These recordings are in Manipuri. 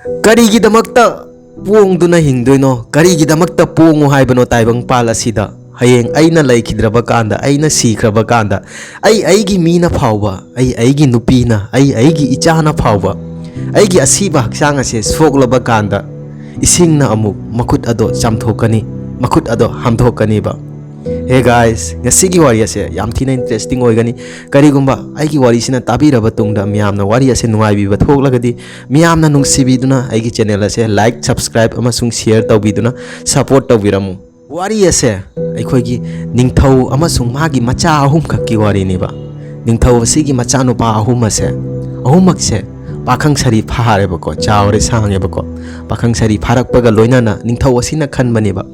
ꯀꯔꯤꯒꯤꯗꯃꯛꯇ ꯄꯣꯡꯗꯨꯅ ꯍꯤꯡꯗꯣꯏꯅꯣ? ꯀꯔꯤꯒꯤꯗꯃꯛꯇ ꯄꯣꯡꯉꯨ ꯍꯥꯏꯕꯅꯣ ꯇꯥꯏꯕꯪꯄꯥꯜ ꯑꯁꯤꯗ? ꯍꯌꯦꯡ ꯑꯩꯅ ꯂꯩꯈꯤꯗ꯭ꯔꯕ ꯀꯥꯟꯗ, ꯑꯩꯅ ꯁꯤꯈ꯭ꯔꯕ ꯀꯥꯟꯗ, ꯑꯩꯒꯤ ꯃꯤꯅ ꯐꯥꯎꯕ, ꯑꯩꯒꯤ ꯅꯨꯄꯤꯅ, ꯑꯩꯒꯤ ꯏꯆꯥꯅ ꯐꯥꯎꯕ, ꯑꯩꯒꯤ ꯑꯁꯤꯕ ꯍꯛꯆꯥꯡ ꯑꯁꯦ ꯁꯣꯛꯂꯕ ꯀꯥꯟꯗ ꯏꯁꯤꯡꯅ ꯑꯃꯨꯛ ꯃꯈꯨꯠ ꯑꯗꯣ ꯆꯥꯝꯊꯣꯛꯀꯅꯤ, ꯃꯈꯨꯠ ꯑꯗꯣ ꯍꯥꯝꯗꯣꯛꯀꯅꯤꯕ꯫ ꯍꯦ ꯒꯥꯏꯁ, ꯉꯁꯤꯒꯤ ꯋꯥꯔꯤ ꯑꯁꯦ ꯌꯥꯝ ꯊꯤꯅ ꯏꯟꯇꯔꯦꯁꯇꯤꯡ ꯑꯣꯏꯒꯅꯤ꯫ ꯀꯔꯤꯒꯨꯝꯕ ꯑꯩꯒꯤ ꯋꯥꯔꯤꯁꯤꯅ ꯇꯥꯕꯤꯔꯕ ꯇꯨꯡꯗ ꯃꯤꯌꯥꯝꯅ ꯋꯥꯔꯤ ꯑꯁꯦ ꯅꯨꯡꯉꯥꯏꯕꯤꯕ ꯊꯣꯛꯂꯒꯗꯤ ꯃꯤꯌꯥꯝꯅ ꯅꯨꯡꯁꯤꯕꯤꯗꯨꯅ ꯑꯩꯒꯤ ꯆꯦꯅꯦꯜ ꯑꯁꯦ ꯂꯥꯏꯛ, ꯁꯕꯁꯀ꯭ꯔꯥꯏꯕ ꯑꯃꯁꯨꯡ ꯁꯦꯌꯔ ꯇꯧꯕꯤꯗꯨꯅ ꯁꯄꯣꯔꯠ ꯇꯧꯕꯤꯔꯝꯃꯨ꯫ ꯋꯥꯔꯤ ꯑꯁꯦ ꯑꯩꯈꯣꯏꯒꯤ ꯅꯤꯡꯊꯧ ꯑꯃꯁꯨꯡ ꯃꯥꯒꯤ ꯃꯆꯥ ꯑꯍꯨꯝꯈꯛꯀꯤ ꯋꯥꯔꯤꯅꯤꯕ꯫ ꯅꯤꯡꯊꯧ ꯑꯁꯤꯒꯤ ꯃꯆꯥꯅꯨꯄꯥ ꯑꯍꯨꯝꯃꯛꯁꯦ ꯄꯥꯈꯪ ꯁꯥꯔꯤ ꯐꯥꯔꯦꯕꯀꯣ, ꯆꯥꯎꯔꯦ, ꯁꯥꯡꯉꯦꯕꯀꯣ꯫ ꯄꯥꯈꯪ ꯁꯥꯔꯤ ꯐꯥꯔꯛꯄꯒ ꯂꯣꯏꯅꯅ ꯅꯤꯡꯊꯧ ꯑꯁꯤꯅ ꯈꯟꯕꯅꯦꯕ,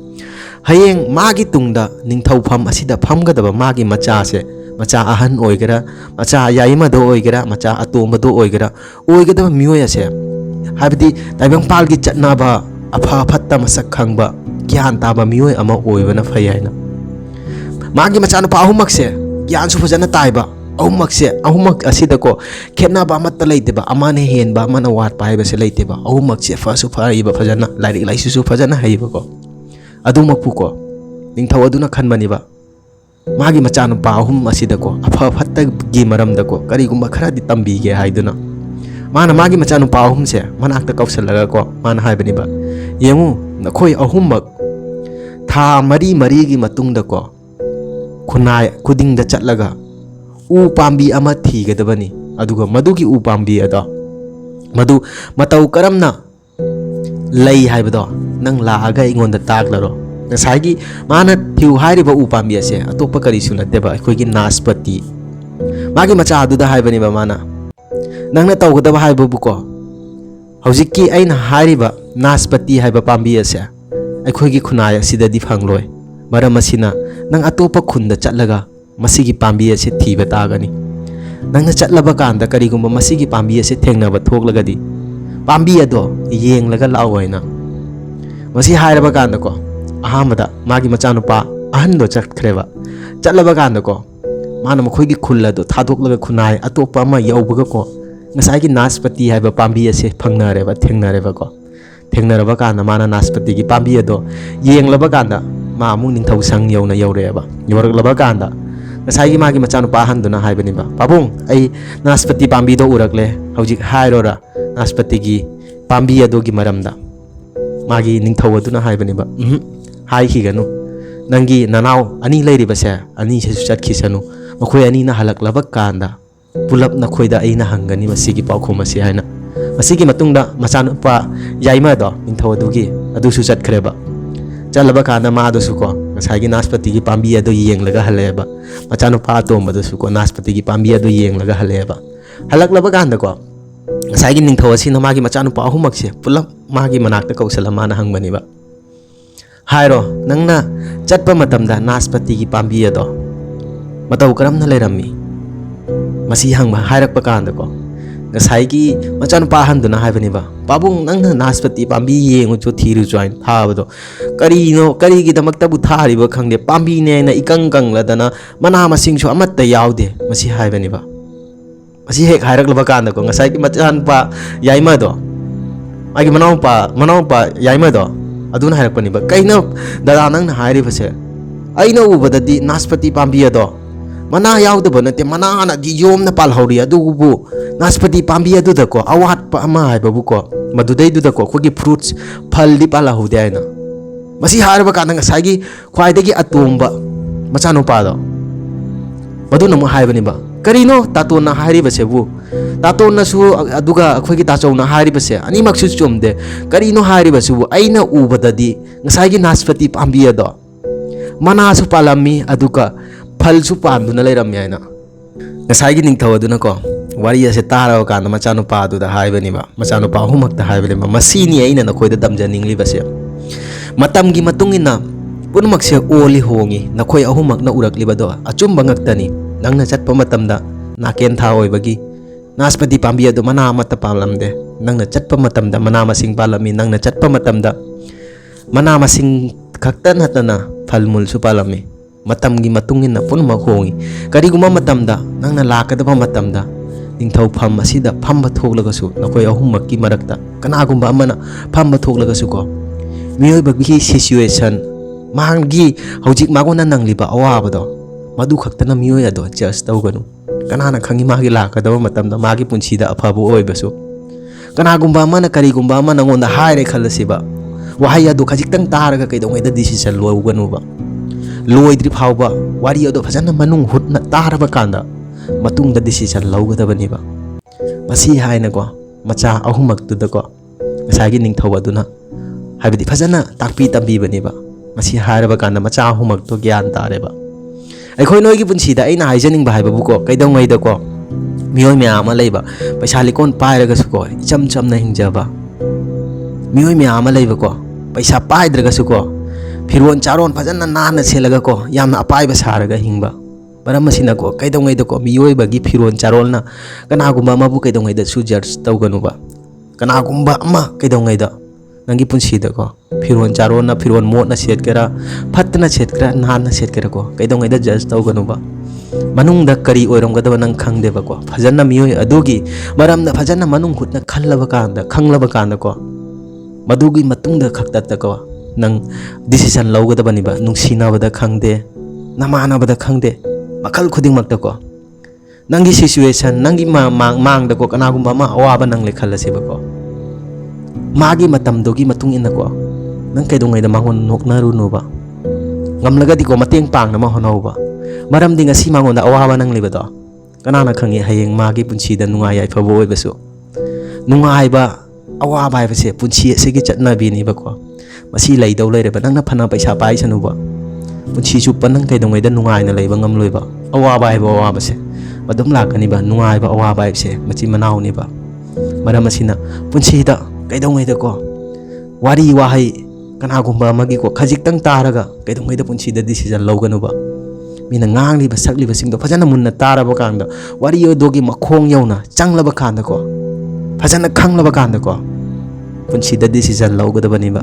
ꯍꯌꯦꯡ ꯃꯥꯒꯤ ꯇꯨꯡꯗ ꯅꯤꯡꯊꯧꯐꯝ ꯑꯁꯤꯗ ꯐꯝꯒꯗꯕ ꯃꯥꯒꯤ ꯃꯆꯥꯁꯦ, ꯃꯆꯥ ꯑꯍꯟ ꯑꯣꯏꯒꯦꯔꯥ, ꯃꯆꯥ ꯌꯥꯏꯃꯗ ꯑꯣꯏꯒꯦꯔꯥ, ꯃꯆꯥ ꯑꯇꯣꯝꯕꯗ ꯑꯣꯏꯒꯦꯔꯥ, ꯑꯣꯏꯒꯗꯕ ꯃꯤꯑꯣꯏ ꯑꯁꯦ, ꯍꯥꯏꯕꯗꯤ ꯇꯥꯏꯕꯪꯄꯥꯜꯒꯤ ꯆꯠꯅꯕ, ꯑꯐ ꯐꯠꯇ ꯃꯁꯛ ꯈꯪꯕ, ꯒ꯭ꯌꯥꯟ ꯇꯥꯕ ꯃꯤꯑꯣꯏ ꯑꯃ ꯑꯣꯏꯕꯅ ꯐꯩ ꯍꯥꯏꯅ ꯃꯥꯒꯤ ꯃꯆꯥꯅꯨꯄꯥ ꯑꯍꯨꯝꯃꯛꯁꯦ ꯒ꯭ꯌꯥꯟꯁꯨ ꯐꯖꯅ ꯇꯥꯏꯕ, ꯑꯍꯨꯝꯃꯛ ꯑꯁꯤꯗꯀꯣ ꯈꯦꯠꯅꯕ ꯑꯃꯠꯇ ꯂꯩꯇꯦꯕ, ꯑꯃꯅ ꯍꯦꯟꯕ ꯑꯃꯅ ꯋꯥꯠꯄ ꯍꯥꯏꯕꯁꯦ ꯂꯩꯇꯦꯕ꯫ ꯑꯍꯨꯝꯃꯛꯁꯦ ꯐꯁꯨ ꯐꯔꯤꯕ, ꯐꯖꯅ ꯂꯥꯏꯔꯤꯛ ꯂꯥꯏꯁꯨꯁꯨ ꯐꯖꯅ ꯍꯩꯕꯀꯣ꯫ ꯑꯗꯨꯃꯛꯄꯨꯀꯣ ꯅꯤꯡꯊꯧ ꯑꯗꯨꯅ ꯈꯟꯕꯅꯦꯕ, ꯃꯥꯒꯤ ꯃꯆꯥꯅꯨꯄꯥ ꯑꯍꯨꯝ ꯑꯁꯤꯗꯀꯣ ꯑꯐ ꯐꯠꯇꯒꯤ ꯃꯔꯝꯗꯀꯣ ꯀꯔꯤꯒꯨꯝꯕ ꯈꯔꯗꯤ ꯇꯝꯕꯤꯒꯦ ꯍꯥꯏꯗꯨꯅ ꯃꯥꯅ ꯃꯥꯒꯤ ꯃꯆꯥꯅꯨꯄꯥ ꯑꯍꯨꯝꯁꯦ ꯃꯅꯥꯛꯇ ꯀꯧꯁꯜꯂꯒꯀꯣ ꯃꯥꯅ ꯍꯥꯏꯕꯅꯦꯕ, ꯌꯦꯡꯉꯨ ꯅꯈꯣꯏ ꯑꯍꯨꯝꯃꯛ ꯊꯥ ꯃꯔꯤꯒꯤ ꯃꯇꯨꯡꯗꯀꯣ ꯈꯨꯟꯅꯥꯏ ꯈꯨꯗꯤꯡꯗ ꯆꯠꯂꯒ ꯎ ꯄꯥꯝꯕꯤ ꯑꯃ ꯊꯤꯒꯗꯕꯅꯤ꯫ ꯑꯗꯨꯒ ꯃꯗꯨꯒꯤ ꯎ ꯄꯥꯝꯕꯤ ꯑꯗꯣ ꯃꯗꯨ ꯃꯇꯧ ꯀꯔꯝꯅ ꯂꯩ ꯍꯥꯏꯕꯗꯣ ꯅꯪ ꯂꯥꯛꯑꯒ ꯑꯩꯉꯣꯟꯗ ꯇꯥꯛꯂꯔꯣ꯫ ꯉꯁꯥꯏꯒꯤ ꯃꯥꯅ ꯊꯤꯌꯨ ꯍꯥꯏꯔꯤꯕ ꯎ ꯄꯥꯝꯕꯤ ꯑꯁꯦ ꯑꯇꯣꯞꯄ ꯀꯔꯤꯁꯨ ꯅꯠꯇꯦꯕ, ꯑꯩꯈꯣꯏꯒꯤ ꯅꯥꯁꯄꯇꯤ꯫ ꯃꯥꯒꯤ ꯃꯆꯥ ꯑꯗꯨꯗ ꯍꯥꯏꯕꯅꯦꯕ ꯃꯥꯅ, ꯅꯪꯅ ꯇꯧꯒꯗꯕ ꯍꯥꯏꯕꯕꯨꯀꯣ, ꯍꯧꯖꯤꯛꯀꯤ ꯑꯩꯅ ꯍꯥꯏꯔꯤꯕ ꯅꯥꯁꯄꯇꯤ ꯍꯥꯏꯕ ꯄꯥꯝꯕꯤ ꯑꯁꯦ ꯑꯩꯈꯣꯏꯒꯤ ꯈꯨꯟꯅꯥꯏ ꯑꯁꯤꯗꯗꯤ ꯐꯪꯂꯣꯏ꯫ ꯃꯔꯝ ꯑꯁꯤꯅ ꯅꯪ ꯑꯇꯣꯞꯄ ꯈꯨꯟꯗ ꯆꯠꯂꯒ ꯃꯁꯤꯒꯤ ꯄꯥꯝꯕꯤ ꯑꯁꯦ ꯊꯤꯕ ꯇꯥꯒꯅꯤ꯫ ꯅꯪꯅ ꯆꯠꯂꯕ ꯀꯥꯟꯗ ꯀꯔꯤꯒꯨꯝꯕ ꯃꯁꯤꯒꯤ ꯄꯥꯝꯕꯤ ꯑꯁꯦ ꯊꯦꯡꯅꯕ ꯊꯣꯛꯂꯒꯗꯤ ꯄꯥꯝꯕꯤ ꯑꯗꯣ ꯌꯦꯡꯂꯒ ꯂꯥꯛꯑꯣ ꯍꯥꯏꯅ꯫ ꯃꯁꯤ ꯍꯥꯏꯔꯕ ꯀꯥꯟꯗꯀꯣ ꯑꯍꯥꯟꯕꯗ ꯃꯥꯒꯤ ꯃꯆꯥꯅꯨꯄꯥ ꯑꯍꯟꯗꯣ ꯆꯠꯈ꯭ꯔꯦꯕ꯫ ꯆꯠꯂꯕ ꯀꯥꯟꯗꯀꯣ ꯃꯥꯅ ꯃꯈꯣꯏꯒꯤ ꯈꯨꯜ ꯑꯗꯣ ꯊꯥꯗꯣꯛꯂꯒ ꯈꯨꯟꯅꯥꯏ ꯑꯇꯣꯞꯄ ꯑꯃ ꯌꯧꯕꯒꯀꯣ ꯉꯁꯥꯏꯒꯤ ꯅꯥꯁꯄꯇꯤ ꯍꯥꯏꯕ ꯄꯥꯝꯕꯤ ꯑꯁꯦ ꯊꯦꯡꯅꯔꯦꯕꯀꯣ꯫ ꯊꯦꯡꯅꯔꯕ ꯀꯥꯟꯗ ꯃꯥꯅ ꯅꯥꯁꯄꯇꯤꯒꯤ ꯄꯥꯝꯕꯤ ꯑꯗꯣ ꯌꯦꯡꯂꯕ ꯀꯥꯟꯗ ꯃꯥ ꯑꯃꯨꯛ ꯅꯤꯡꯊꯧ ꯁꯪ ꯌꯧꯔꯛꯑꯦꯕ꯫ ꯌꯧꯔꯛꯂꯕ ꯀꯥꯟꯗ ꯉꯁꯥꯏꯒꯤ ꯃꯥꯒꯤ ꯃꯆꯥꯅꯨꯄꯥ ꯑꯍꯟꯗꯨꯅ ꯍꯥꯏꯕꯅꯦꯕ, ꯄꯥꯕꯨꯡ ꯑꯩ ꯅꯥꯁꯄꯇꯤ ꯄꯥꯝꯕꯤꯗꯣ ꯎꯔꯛꯂꯦ, ꯍꯧꯖꯤꯛ ꯍꯥꯏꯔꯣꯔꯥ ꯅꯥꯁꯄꯇꯤꯒꯤ ꯄꯥꯝꯕꯤ ꯑꯗꯨꯒꯤ ꯃꯔꯝꯗ꯫ ꯃꯥꯒꯤ ꯅꯤꯡꯊꯧ ꯑꯗꯨꯅ ꯍꯥꯏꯕꯅꯦꯕ, ꯍꯥꯏꯈꯤꯒꯅꯨ, ꯅꯪꯒꯤ ꯅꯅꯥꯎ ꯑꯅꯤ ꯂꯩꯔꯤꯕꯁꯦ ꯑꯅꯤꯁꯤꯁꯨ ꯆꯠꯈꯤꯁꯅꯨ, ꯃꯈꯣꯏ ꯑꯅꯤꯅ ꯍꯜꯂꯛꯂꯕ ꯀꯥꯟꯗ ꯄꯨꯂꯞ ꯅꯈꯣꯏꯗ ꯑꯩꯅ ꯍꯪꯒꯅꯤ ꯃꯁꯤꯒꯤ ꯄꯥꯎꯈꯨꯝ ꯑꯁꯤ ꯍꯥꯏꯅ꯫ ꯃꯁꯤꯒꯤ ꯃꯇꯨꯡꯗ ꯃꯆꯥꯅꯨꯄꯥ ꯌꯥꯏꯃꯗꯣ ꯅꯤꯡꯊꯧ ꯑꯗꯨꯁꯨ ꯆꯠꯈ꯭ꯔꯦꯕ꯫ ꯆꯠꯂꯕ ꯀꯥꯟꯗ ꯃꯥꯗꯨꯁꯨꯀꯣ ꯉꯁꯥꯏꯒꯤ ꯅꯥꯁꯄꯇꯤꯒꯤ ꯄꯥꯝꯕꯤ ꯑꯗꯨ ꯌꯦꯡꯂꯒ ꯍꯜꯂꯛꯑꯦꯕ꯫ ꯃꯆꯥꯅꯨꯄꯥ ꯑꯇꯣꯝꯕꯗꯨꯁꯨꯀꯣ ꯅꯥꯁꯄꯇꯤꯒꯤ ꯄꯥꯝꯕꯤ ꯑꯗꯨ ꯌꯦꯡꯂꯒ ꯍꯜꯂꯛꯑꯦꯕ꯫ ꯍꯜꯂꯛꯂꯕ ꯀꯥꯟꯗꯀꯣ ꯉꯁꯥꯏꯒꯤ ꯅꯤꯡꯊꯧ ꯑꯁꯤꯅ ꯃꯥꯒꯤ ꯃꯆꯥꯅꯨꯄꯥ ꯑꯍꯨꯝꯃꯛꯁꯦ ꯄꯨꯂꯞ ꯃꯥꯒꯤ ꯃꯅꯥꯛꯇ ꯀꯧꯁꯜꯂ ꯃꯥꯅ ꯍꯪꯕꯅꯦꯕ, ꯍꯥꯏꯔꯣ ꯅꯪꯅ ꯆꯠꯄ ꯃꯇꯝꯗ ꯅꯥꯁꯄꯇꯤꯒꯤ ꯄꯥꯝꯕꯤ ꯑꯗꯣ ꯃꯇꯧ ꯀꯔꯝꯅ ꯂꯩꯔꯝꯃꯤ? ꯃꯁꯤ ꯍꯥꯏꯔꯛꯄ ꯀꯥꯟꯗꯀꯣ ꯉꯁꯥꯏꯒꯤ ꯃꯆꯥꯅꯨꯄꯥ ꯑꯍꯟꯗꯨꯅ ꯍꯥꯏꯕꯅꯦꯕ, ꯄꯥꯕꯨꯡ ꯅꯪꯅ ꯅꯥꯁꯄꯇꯤ ꯄꯥꯝꯕꯤ ꯌꯦꯡꯉꯨꯆꯣ ꯊꯤꯔꯨꯆꯣ ꯍꯥꯏꯅ ꯊꯥꯕꯗꯣ ꯀꯔꯤꯒꯤꯗꯃꯛꯇꯕꯨ ꯊꯥꯔꯤꯕ ꯈꯪꯗꯦ, ꯄꯥꯝꯕꯤꯅꯦꯅ ꯏꯀꯪ ꯀꯪꯂꯗꯅ ꯃꯅꯥ ꯃꯁꯤꯡꯁꯨ ꯑꯃꯠꯇ ꯌꯥꯎꯗꯦ, ꯃꯁꯤ ꯍꯥꯏꯕꯅꯦꯕ꯫ ꯃꯁꯤ ꯍꯦꯛ ꯍꯥꯏꯔꯛꯂꯕ ꯀꯥꯟꯗꯀꯣ ꯉꯁꯥꯏꯒꯤ ꯃꯆꯥꯅꯨꯄꯥ ꯌꯥꯏꯃꯗꯣ, ꯃꯥꯒꯤ ꯃꯅꯥꯎꯄꯥ ꯌꯥꯏꯃꯗꯣ ꯑꯗꯨꯅ ꯍꯥꯏꯔꯛꯄꯅꯦꯕ, ꯀꯩꯅꯣ ꯗꯗꯥ ꯅꯪꯅ ꯍꯥꯏꯔꯤꯕꯁꯦ? ꯑꯩꯅ ꯎꯕꯗꯗꯤ ꯅꯥꯁꯄꯇꯤ ꯄꯥꯝꯕꯤ ꯑꯗꯣ ꯃꯅꯥ ꯌꯥꯎꯗꯕ ꯅꯠꯇꯦ, ꯃꯅꯥꯅꯗꯤ ꯌꯣꯝꯅ ꯄꯥꯜꯍꯧꯔꯤ, ꯑꯗꯨꯕꯨ ꯅꯥꯁꯄꯇꯤ ꯄꯥꯝꯕꯤ ꯑꯗꯨꯗꯀꯣ ꯑꯋꯥꯠꯄ ꯑꯃ ꯍꯥꯏꯕꯕꯨꯀꯣ ꯃꯗꯨꯗꯩꯗꯨꯗꯀꯣ ꯑꯩꯈꯣꯏꯒꯤ ꯐ꯭ꯔꯨꯠꯁ ꯐꯜꯗꯤ ꯄꯥꯜꯍꯧꯗꯦ ꯍꯥꯏꯅ꯫ ꯃꯁꯤ ꯍꯥꯏꯔꯕ ꯀꯥꯟꯗ ꯉꯁꯥꯏꯒꯤ ꯈ꯭ꯋꯥꯏꯗꯒꯤ ꯑꯇꯣꯝꯕ ꯃꯆꯥꯅꯨꯄꯥꯗꯣ ꯃꯗꯨꯅ ꯑꯃꯨꯛ ꯍꯥꯏꯕꯅꯦꯕ, ꯀꯔꯤꯅꯣ ꯇꯥꯇꯣꯟꯅ ꯍꯥꯏꯔꯤꯕꯁꯤꯕꯨ? ꯇꯥꯇꯣꯟꯅꯁꯨ ꯑꯗꯨꯒ ꯑꯩꯈꯣꯏꯒꯤ ꯇꯥꯆꯧꯅ ꯍꯥꯏꯔꯤꯕꯁꯦ ꯑꯅꯤꯃꯛꯁꯨ ꯆꯨꯝꯗꯦ, ꯀꯔꯤꯅꯣ ꯍꯥꯏꯔꯤꯕꯁꯤꯕꯨ? ꯑꯩꯅ ꯎꯕꯗꯗꯤ ꯉꯁꯥꯏꯒꯤ ꯅꯥꯁꯄꯇꯤ ꯄꯥꯝꯕꯤ ꯑꯗꯣ ꯃꯅꯥꯁꯨ ꯄꯥꯜꯂꯝꯃꯤ ꯑꯗꯨꯒ ꯐꯜꯁꯨ ꯄꯥꯟꯗꯨꯅ ꯂꯩꯔꯝꯃꯤ ꯍꯥꯏꯅ꯫ ꯉꯁꯥꯏꯒꯤ ꯅꯤꯡꯊꯧ ꯑꯗꯨꯅꯀꯣ ꯋꯥꯔꯤ ꯑꯁꯦ ꯇꯥꯔꯕ ꯀꯥꯟꯗ ꯃꯆꯥꯅꯨꯄꯥ ꯑꯗꯨꯗ ꯍꯥꯏꯕꯅꯦꯕ, ꯃꯆꯥꯅꯨꯄꯥ ꯑꯍꯨꯝꯃꯛꯇ ꯍꯥꯏꯕꯅꯦꯕ, ꯃꯁꯤꯅꯤ ꯑꯩꯅ ꯅꯈꯣꯏꯗ ꯇꯝꯖꯅꯤꯡꯂꯤꯕꯁꯦ꯫ ꯃꯇꯝꯒꯤ ꯃꯇꯨꯡ ꯏꯟꯅ ꯄꯨꯝꯅꯃꯛꯁꯦ ꯑꯣꯜꯂꯤ ꯍꯣꯡꯉꯤ, ꯅꯈꯣꯏ ꯑꯍꯨꯝꯃꯛꯅ ꯎꯔꯛꯂꯤꯕꯗꯣ ꯑꯆꯨꯝꯕ ꯉꯛꯇꯅꯤ꯫ ꯅꯪꯅ ꯆꯠꯄ ꯃꯇꯝꯗ ꯅꯥꯀꯦꯟ ꯊꯥ ꯑꯣꯏꯕꯒꯤ ꯅꯥꯁꯄꯇꯤ ꯄꯥꯝꯕꯤ ꯑꯗꯨ ꯃꯅꯥ ꯑꯃꯠꯇ ꯄꯥꯜꯂꯝꯗꯦ, ꯅꯪꯅ ꯆꯠꯄ ꯃꯇꯝꯗ ꯃꯅꯥ ꯃꯁꯤꯡ ꯄꯥꯜꯂꯝꯃꯤ, ꯅꯪꯅ ꯆꯠꯄ ꯃꯇꯝꯗ ꯃꯅꯥ ꯃꯁꯤꯡ ꯈꯛꯇ ꯅꯠꯇꯅ ꯐꯜ ꯃꯨꯜꯁꯨ ꯄꯥꯜꯂꯝꯃꯤ꯫ ꯃꯇꯝꯒꯤ ꯃꯇꯨꯡ ꯏꯟꯅ ꯄꯨꯝꯅꯃꯛ ꯍꯣꯡꯉꯤ꯫ ꯀꯔꯤꯒꯨꯝꯕ ꯃꯇꯝꯗ ꯅꯪꯅ ꯂꯥꯛꯀꯗꯕ ꯃꯇꯝꯗ ꯅꯤꯡꯊꯧꯐꯝ ꯑꯁꯤꯗ ꯐꯝꯕ ꯊꯣꯛꯂꯒꯁꯨ ꯅꯈꯣꯏ ꯑꯍꯨꯝꯃꯛꯀꯤ ꯃꯔꯛꯇ ꯀꯅꯥꯒꯨꯝꯕ ꯑꯃꯅ ꯐꯝꯕ ꯊꯣꯛꯂꯒꯁꯨ ꯀꯣ ꯃꯤꯑꯣꯏꯕꯒꯤ ꯁꯤꯆꯨꯋꯦꯁꯟ ꯃꯥꯒꯤ ꯍꯧꯖꯤꯛ ꯃꯉꯣꯟꯗ ꯅꯪꯂꯤꯕ ꯑꯋꯥꯕꯗꯣ ꯃꯗꯨ ꯈꯛꯇꯅ ꯃꯤꯑꯣꯏ ꯑꯗꯣ ꯖꯁ ꯇꯧꯒꯅꯨ ꯀꯅꯥꯅ ꯈꯪꯉꯤ ꯃꯥꯒꯤ ꯂꯥꯛꯀꯗꯕ ꯃꯇꯝꯗ ꯃꯥꯒꯤ ꯄꯨꯟꯁꯤꯗ ꯑꯐꯕ ꯑꯣꯏꯕꯁꯨ ꯀꯅꯥꯒꯨꯝꯕ ꯑꯃꯅ ꯀꯔꯤꯒꯨꯝꯕ ꯑꯃ ꯅꯉꯣꯟꯗ ꯍꯥꯏꯔꯦ ꯈꯜꯂꯁꯤꯕ ꯋꯥꯍꯩ ꯑꯗꯨ ꯈꯖꯤꯛꯇꯪ ꯇꯥꯔꯒ ꯀꯩꯗꯧꯉꯩꯗ ꯗꯤꯁꯤꯖꯟ ꯂꯧꯒꯅꯨꯕ ꯂꯣꯏꯗ꯭ꯔꯤ ꯐꯥꯎꯕ ꯋꯥꯔꯤ ꯑꯗꯨ ꯐꯖꯅ ꯃꯅꯨꯡ ꯍꯨꯠꯅ ꯇꯥꯔꯕ ꯀꯥꯟꯗ ꯃꯇꯨꯡꯗ ꯗꯤꯁꯤꯖꯟ ꯂꯧꯒꯗꯕꯅꯦꯕ ꯃꯁꯤ ꯍꯥꯏꯅꯀꯣ ꯃꯆꯥ ꯑꯍꯨꯝꯃꯛꯇꯨꯗꯀꯣ ꯉꯁꯥꯏꯒꯤ ꯅꯤꯡꯊꯧ ꯑꯗꯨꯅ ꯍꯥꯏꯕꯗꯤ ꯐꯖꯅ ꯇꯥꯛꯄꯤ ꯇꯝꯕꯤꯕꯅꯦꯕ ꯃꯁꯤ ꯍꯥꯏꯔꯕ ꯀꯥꯟꯗ ꯃꯆꯥ ꯑꯍꯨꯝꯃꯛꯇꯣ ꯒ꯭ꯌꯥꯟ ꯇꯥꯔꯦꯕ ꯑꯩꯈꯣꯏ ꯅꯣꯏꯒꯤ ꯄꯨꯟꯁꯤꯗ ꯑꯩꯅ ꯍꯥꯏꯖꯅꯤꯡꯕ ꯍꯥꯏꯕꯕꯨꯀꯣ ꯀꯩꯗꯧꯉꯩꯗꯀꯣ ꯃꯤꯑꯣꯏ ꯃꯌꯥꯝ ꯑꯃ ꯂꯩꯕ ꯄꯩꯁꯥ ꯂꯤꯀꯣꯟ ꯄꯥꯏꯔꯒꯁꯨꯀꯣ ꯏꯆꯝ ꯆꯝꯅ ꯍꯤꯡꯖꯕ ꯃꯤꯑꯣꯏ ꯃꯌꯥꯝ ꯑꯃ ꯂꯩꯕꯀꯣ ꯄꯩꯁా ꯄꯥꯏꯗ꯭ꯔꯒꯁꯨꯀꯣ ꯐꯤꯔꯣꯟ ꯆꯥꯔꯣꯟ ꯐꯖꯅ ꯅꯥꯟꯅ ꯁꯦꯠꯂꯒꯀꯣ ꯌꯥꯝꯅ ꯑꯄꯥꯏꯕ ꯁꯥꯔꯒ ꯍꯤꯡꯕ ꯃꯔꯝ ꯑꯁꯤꯅꯀꯣ ꯀꯩꯗꯧꯉꯩꯗꯀꯣ ꯃꯤꯑꯣꯏꯕꯒꯤ ꯐꯤꯔꯣꯟ ꯆꯥꯔꯣꯜꯅ ꯀꯅꯥꯒꯨꯝꯕ ꯑꯃꯕꯨ ꯀꯩꯗꯧꯉꯩꯗꯁꯨ ꯖడ్ꯖ ꯇꯧꯒꯅꯨꯕ ꯀꯅꯥꯒꯨꯝꯕ ꯑꯃ ꯀꯩꯗꯧꯉꯩꯗ ꯅꯪꯒꯤ ꯄꯨꯟꯁꯤꯗꯀꯣ फिरोन चारोना फिरोन मोटना सेटकेरा फत्तना सेटकेरा नाना सेटकेरा को कईदोंगैदा जज तौगनुबा मनुंगदा करी ओइरमगदबा नंग खंगदेबको फजन्ना मियोय अदुगी मरमदा फजन्ना मनुंग हुटना खल्लबा कांदा खंगलबा कांदा को मदुगी मतुंगदा खक्ततको नंग डिसीजन लौगदबनिबा नुंगसिनाबदा खंगदे नमानाबदा खंगदे मखल खुदिंगमक्तको नंगी सिचुएशन नंगी मांगदको कनागुंबा मा अवाबा नंगले खल्लसिबको मागी मतमदोगी मतुंग इनको नंग कईदोंगैदा मांगोन नोकनारुनुबा ngamlagadi ko mateng pang na mahonoba maram ding asi mangonda awawa nang libado kanana khangi hayeng magi punchi da nungai ai phabo oi basu nungai ba awa bai ba se punchi se gi chatna bi ni ba ko masi lai dau lai re ba nang na phana paisa pai sanu ba punchi chu panang kai dong ai da nungai na lai ba ngam loi ba awa bai ba awa ba se badum la kani ba nungai ba awa bai se machi manau ni ba maram asina punchi da kai dong ai da ko wari wahai कनागुंबा मगी को खजिक्तंग तारगा कईदोंगैदा पुंसीदा डिसीजन लौगनुबा मीना ngangliba sakliba singdo fajana munna taraba kanda wari yodogi makhong yauna changlaba kanda ko fajana khanglaba kanda ko punsida decision laugadabaniba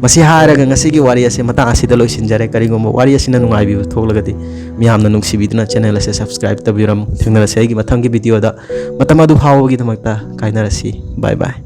masi haraga ngasigi wari ase mata asida loisinjare karigomba wari asina nungai bi thoglagadi miyamna nungsibiduna channel ase subscribe tabiram thingnara segi mathangi video da matamadu phawgi dhamakta kainarasi bye bye